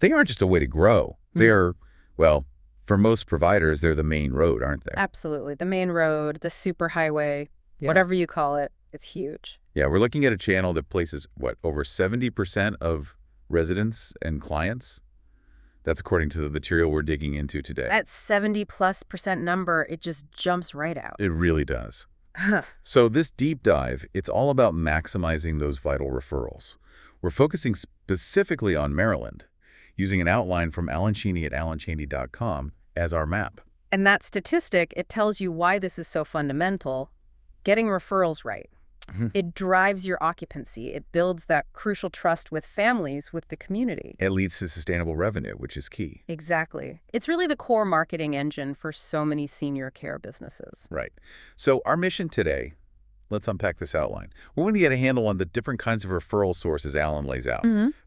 They aren't just a way to grow. They're, well, for most providers, they're the main road, aren't they? Absolutely. The main road, the superhighway, Yeah. whatever you call it, it's huge. Yeah, we're looking at a channel that places, what, over 70% of residents and clients? That's according to the material we're digging into today. That 70+% number, it just jumps right out. It really does. So this deep dive, it's all about maximizing those vital referrals. We're focusing specifically on Maryland, using an outline from Allen Chaney at allenchaney.com as our map. And that statistic, it tells you why this is so fundamental. Getting referrals right. It drives your occupancy. It builds that crucial trust with families, with the community. It leads to sustainable revenue, which is key. Exactly. It's really the core marketing engine for so many senior care businesses. Right. So our mission today, let's unpack this outline. We want to get a handle on the different kinds of referral sources Allen lays out,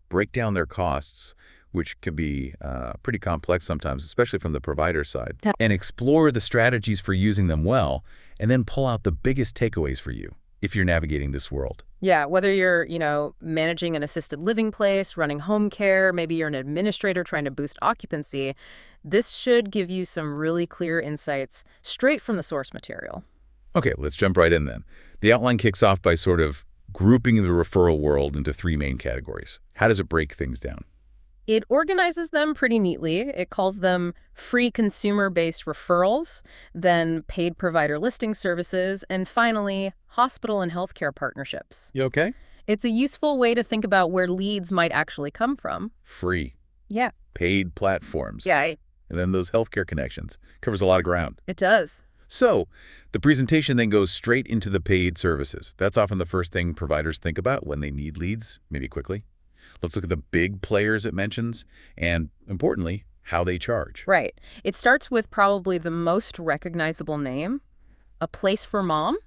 break down their costs, which can be pretty complex sometimes, especially from the provider side, and explore the strategies for using them well, and then pull out the biggest takeaways for you if you're navigating this world. Yeah, whether you're, managing an assisted living place, running home care, maybe you're an administrator trying to boost occupancy, this should give you some really clear insights straight from the source material. Okay, let's jump right in then. The outline kicks off by sort of grouping the referral world into three main categories. How does it break things down? It organizes them pretty neatly. It calls them free consumer-based referrals, then paid provider listing services, and finally, hospital and healthcare partnerships. You okay? It's a useful way to think about where leads might actually come from. Free. Yeah. Paid platforms. Yeah, And then those healthcare connections. Covers a lot of ground. it does. So the presentation then goes straight into the paid services. That's often the first thing providers think about when they need leads, maybe quickly. Let's look at the big players it mentions and, importantly, how they charge. Right. It starts with probably the most recognizable name, A Place for Mom.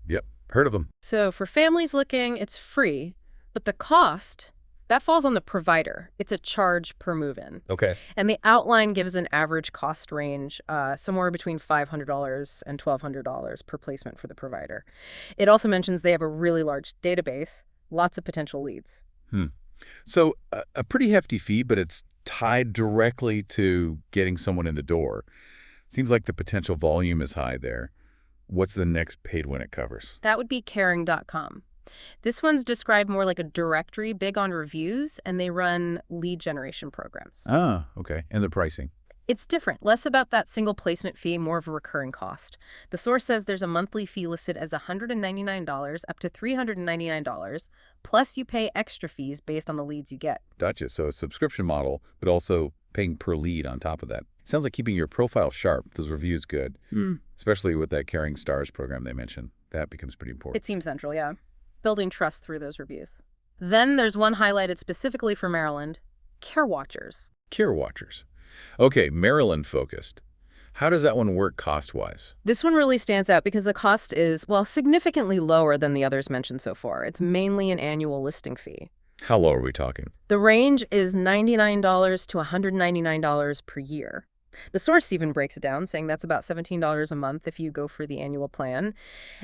Yep, heard of them. So for families looking, it's free, but the cost, that falls on the provider. It's a charge per move-in. Okay. And the outline gives an average cost range somewhere between $500 and $1,200 per placement for the provider. It also mentions they have a really large database, lots of potential leads. So a pretty hefty fee, but it's tied directly to getting someone in the door. Seems like the potential volume is high there. What's the next paid one it covers? That would be caring.com. This one's described more like a directory big on reviews, and they run lead generation programs. Ah, okay. And the pricing? It's different, less about that single placement fee, more of a recurring cost. The source says there's a monthly fee listed as $199 up to $399, plus you pay extra fees based on the leads you get. Gotcha. So a subscription model, but also paying per lead on top of that. Sounds like keeping your profile sharp. Those reviews good, especially with that Caring Stars program they mentioned. That becomes pretty important. It seems central, yeah. Building trust through those reviews. Then there's one highlighted specifically for Maryland, Carewatchers. Carewatchers. Okay, Maryland focused. How does that one work cost-wise? This one really stands out because the cost is, well, significantly lower than the others mentioned so far. It's mainly an annual listing fee. How low are we talking? The range is $99 to $199 per year. The source even breaks it down, saying that's about $17 a month if you go for the annual plan.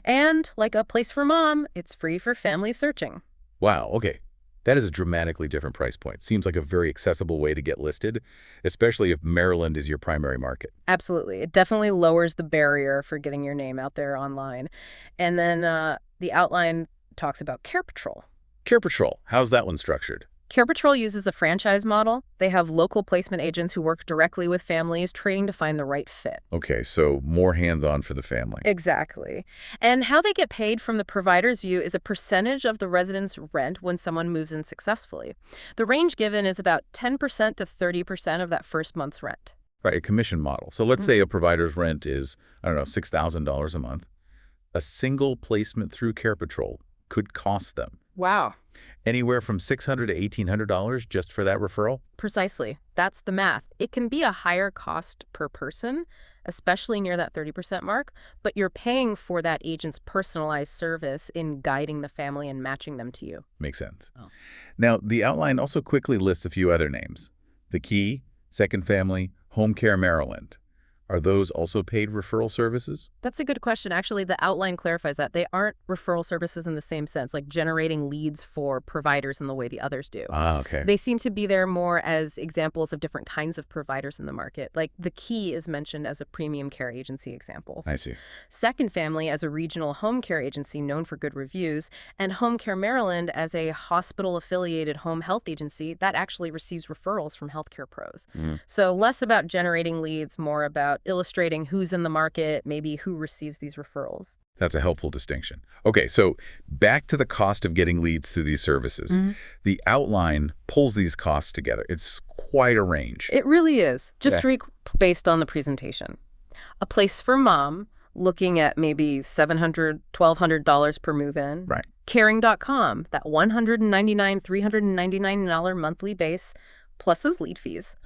And like A Place for Mom, it's free for family searching. Wow, okay. That is a dramatically different price point. Seems like a very accessible way to get listed, especially if Maryland is your primary market. Absolutely. It definitely lowers the barrier for getting your name out there online. And then the outline talks about Care Patrol. Care Patrol, how's that one structured? Care Patrol uses a franchise model. They have local placement agents who work directly with families, trying to find the right fit. Okay, so more hands-on for the family. Exactly. And how they get paid from the provider's view is a percentage of the resident's rent when someone moves in successfully. The range given is about 10% to 30% of that first month's rent. Right, a commission model. So let's say a provider's rent is, I don't know, $6,000 a month. A single placement through Care Patrol could cost them Wow. anywhere from $600 to $1,800 just for that referral? Precisely. That's the math. It can be a higher cost per person, especially near that 30% mark, but you're paying for that agent's personalized service in guiding the family and matching them to you. Makes sense. Oh. Now, the outline also quickly lists a few other names. The Key, Second Family, Home Care Maryland. Are those also paid referral services? That's a good question. Actually, the outline clarifies that. They aren't referral services in the same sense, like generating leads for providers in the way the others do. Ah, okay. They seem to be there more as examples of different kinds of providers in the market. Like the Key is mentioned as a premium care agency example. I see. Second Family as a regional home care agency known for good reviews, and Home Care Maryland as a hospital-affiliated home health agency that actually receives referrals from healthcare pros. So less about generating leads, more about illustrating who's in the market, maybe who receives these referrals. That's a helpful distinction. Okay, so back to the cost of getting leads through these services. The outline pulls these costs together. It's quite a range. It really is. Just based on the presentation. A Place for Mom, looking at maybe $700, $1,200 per move-in. Right. Caring.com, that $199, $399 monthly base, plus those lead fees.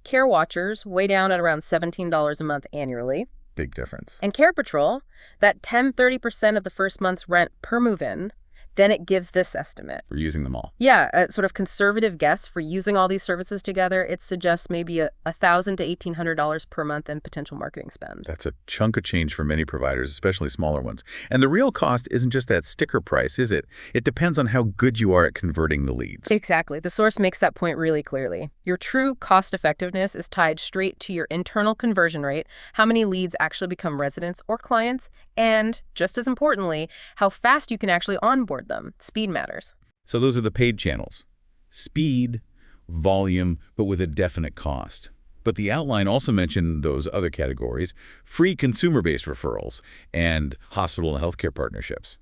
Carewatchers, way down at around $17 a month annually. Big difference. And Care Patrol, that 10-30% of the first month's rent per move-in, then it gives this estimate. We're using them all. Yeah, a sort of conservative guess for using all these services together. It suggests maybe $1,000 to $1,800 per month in potential marketing spend. That's a chunk of change for many providers, especially smaller ones. And the real cost isn't just that sticker price, is it? It depends on how good you are at converting the leads. Exactly. The source makes that point really clearly. Your true cost effectiveness is tied straight to your internal conversion rate, how many leads actually become residents or clients, and, just as importantly, how fast you can actually onboard them. Speed matters. So those are the paid channels. Speed, volume, but with a definite cost. But the outline also mentioned those other categories, free consumer-based referrals and hospital and healthcare partnerships.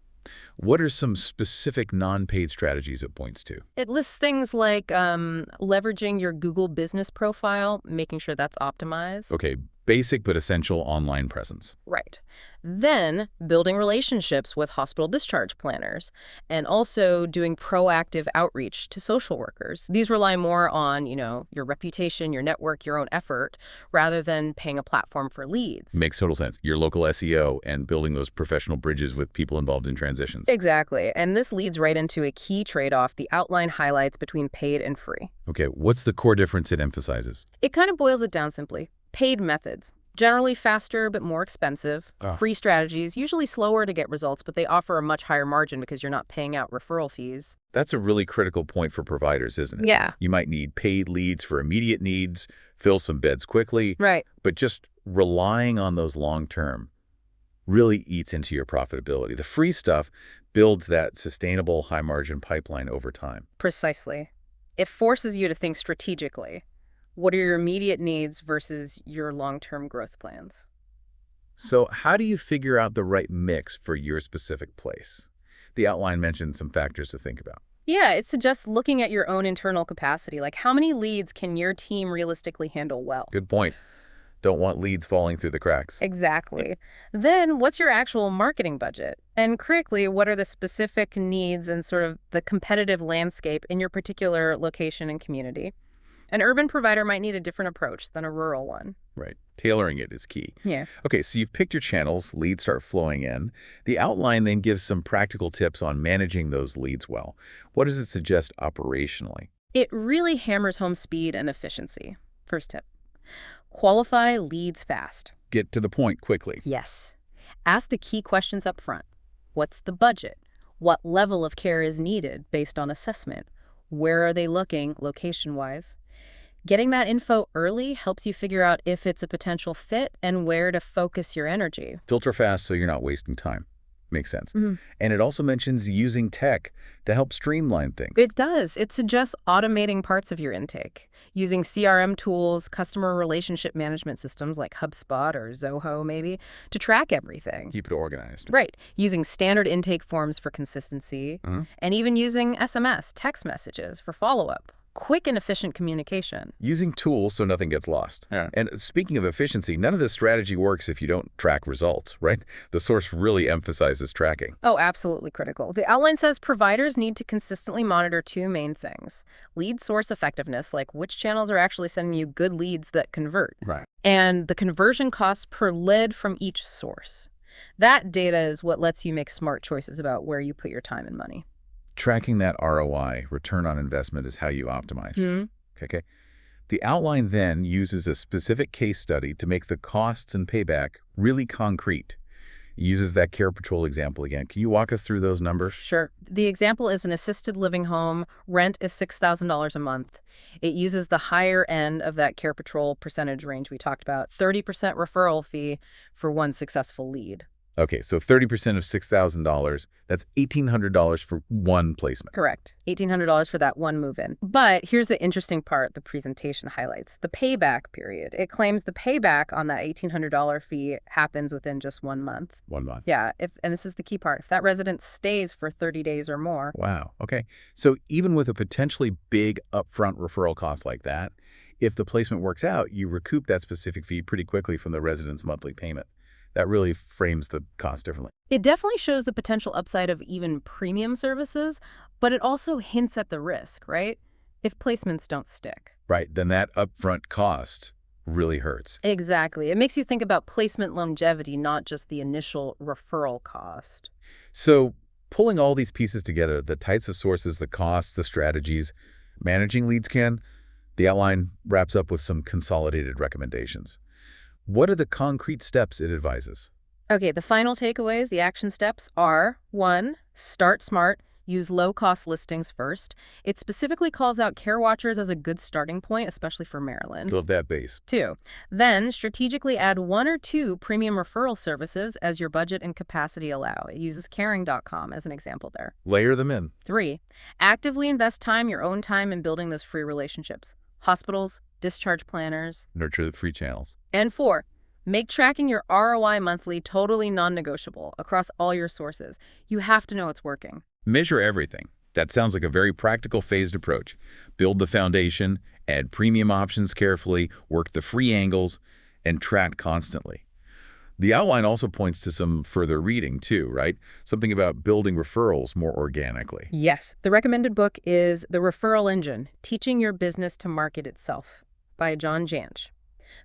What are some specific non-paid strategies it points to? It lists things like leveraging your Google business profile, making sure that's optimized. Okay, basic but essential online presence. Right. Then building relationships with hospital discharge planners and also doing proactive outreach to social workers. These rely more on, your reputation, your network, your own effort, rather than paying a platform for leads. Makes total sense. Your local SEO and building those professional bridges with people involved in transitions. Exactly. And this leads right into a key trade-off the outline highlights between paid and free. Okay, what's the core difference it emphasizes? It kind of boils it down simply. Paid methods. Generally faster but more expensive. Free strategies, usually slower to get results, but they offer a much higher margin because you're not paying out referral fees. That's a really critical point for providers, isn't it? Yeah. You might need paid leads for immediate needs, fill some beds quickly. Right. But just relying on those long-term really eats into your profitability. The free stuff builds that sustainable high-margin pipeline over time. Precisely. It forces you to think strategically. What are your immediate needs versus your long-term growth plans? So how do you figure out the right mix for your specific place? The outline mentioned some factors to think about. Yeah, it suggests looking at your own internal capacity, like how many leads can your team realistically handle well? Good point. Don't want leads falling through the cracks. Exactly. Then what's your actual marketing budget? And critically, what are the specific needs and sort of the competitive landscape in your particular location and community? An urban provider might need a different approach than a rural one. Right. Tailoring it is key. Yeah. Okay, so you've picked your channels, leads start flowing in. The outline then gives some practical tips on managing those leads well. What does it suggest operationally? It really hammers home speed and efficiency. First tip. Qualify leads fast. Get to the point quickly. Yes. Ask the key questions up front. What's the budget? What level of care is needed based on assessment? Where are they looking location-wise? Getting that info early helps you figure out if it's a potential fit and where to focus your energy. Filter fast so you're not wasting time. Makes sense. Mm-hmm. And it also mentions using tech to help streamline things. It does. It suggests automating parts of your intake, using CRM tools, customer relationship management systems like HubSpot or Zoho maybe, to track everything. Keep it organized. Right. Using standard intake forms for consistency, and even using SMS, text messages for follow-up. Quick and efficient communication. Using tools so nothing gets lost. Yeah. And speaking of efficiency, none of this strategy works if you don't track results, right? The source really emphasizes tracking. Oh, absolutely critical. The outline says providers need to consistently monitor two main things. Lead source effectiveness, like which channels are actually sending you good leads that convert. Right. And the conversion costs per lead from each source. That data is what lets you make smart choices about where you put your time and money. Tracking that ROI, return on investment, is how you optimize. Okay. The outline then uses a specific case study to make the costs and payback really concrete. It uses that Care Patrol example again. Can you walk us through those numbers? Sure. The example is an assisted living home. Rent is $6,000 a month. It uses the higher end of that Care Patrol percentage range we talked about, 30% referral fee for one successful lead. Okay, so 30% of $6,000, that's $1,800 for one placement. Correct. $1,800 for that one move-in. But here's the interesting part the presentation highlights, the payback period. It claims the payback on that $1,800 fee happens within just 1 month. 1 month. Yeah, and this is the key part. If that resident stays for 30 days or more. Wow, okay. So even with a potentially big upfront referral cost like that, if the placement works out, you recoup that specific fee pretty quickly from the resident's monthly payment. That really frames the cost differently. It definitely shows the potential upside of even premium services, but it also hints at the risk, right? If placements don't stick. Right, then that upfront cost really hurts. Exactly. It makes you think about placement longevity, not just the initial referral cost. So pulling all these pieces together, the types of sources, the costs, the strategies, managing leads the outline wraps up with some consolidated recommendations. What are the concrete steps it advises? Okay, the final takeaways, the action steps are 1. Start smart. Use low-cost listings first. It specifically calls out Carewatchers as a good starting point, especially for Maryland. Love that base. 2. Then strategically add 1 or 2 premium referral services as your budget and capacity allow. It uses caring.com as an example there. Layer them in. 3. Actively invest your own time in building those free relationships. Hospitals, discharge planners. Nurture the free channels. And 4. Make tracking your ROI monthly totally non-negotiable across all your sources. You have to know it's working. Measure everything. That sounds like a very practical phased approach. Build the foundation, add premium options carefully, work the free angles, and track constantly. The outline also points to some further reading too, right? Something about building referrals more organically. Yes. The recommended book is The Referral Engine, Teaching Your Business to Market Itself by John Jansch.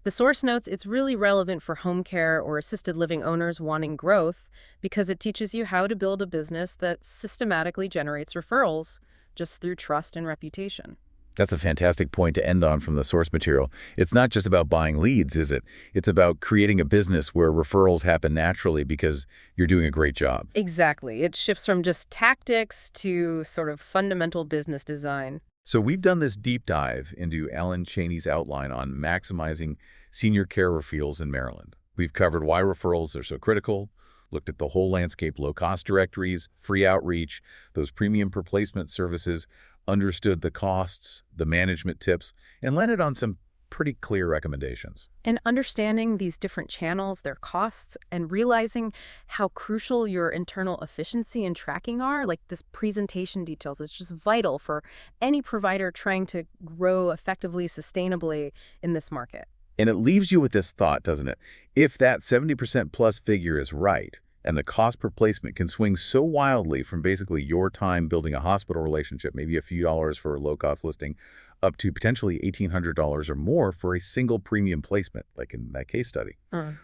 The source notes it's really relevant for home care or assisted living owners wanting growth because it teaches you how to build a business that systematically generates referrals just through trust and reputation. That's a fantastic point to end on from the source material. It's not just about buying leads, is it? It's about creating a business where referrals happen naturally because you're doing a great job. Exactly. It shifts from just tactics to sort of fundamental business design. So we've done this deep dive into Allen Chaney's outline on maximizing senior care referrals in Maryland. We've covered why referrals are so critical, looked at the whole landscape, low-cost directories, free outreach, those premium per placement services, understood the costs, the management tips, and landed on some pretty clear recommendations. And understanding these different channels, their costs, and realizing how crucial your internal efficiency and tracking are, like this presentation details, is just vital for any provider trying to grow effectively, sustainably in this market. And it leaves you with this thought, doesn't it? If that 70% plus figure is right, and the cost per placement can swing so wildly from basically your time building a hospital relationship, maybe a few dollars for a low-cost listing, up to potentially $1,800 or more for a single premium placement, like in that case study.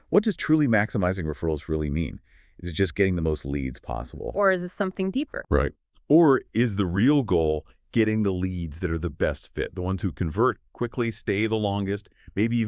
What does truly maximizing referrals really mean? Is it just getting the most leads possible? Or is this something deeper? Right. Or is the real goal getting the leads that are the best fit, the ones who convert quickly, stay the longest, maybe even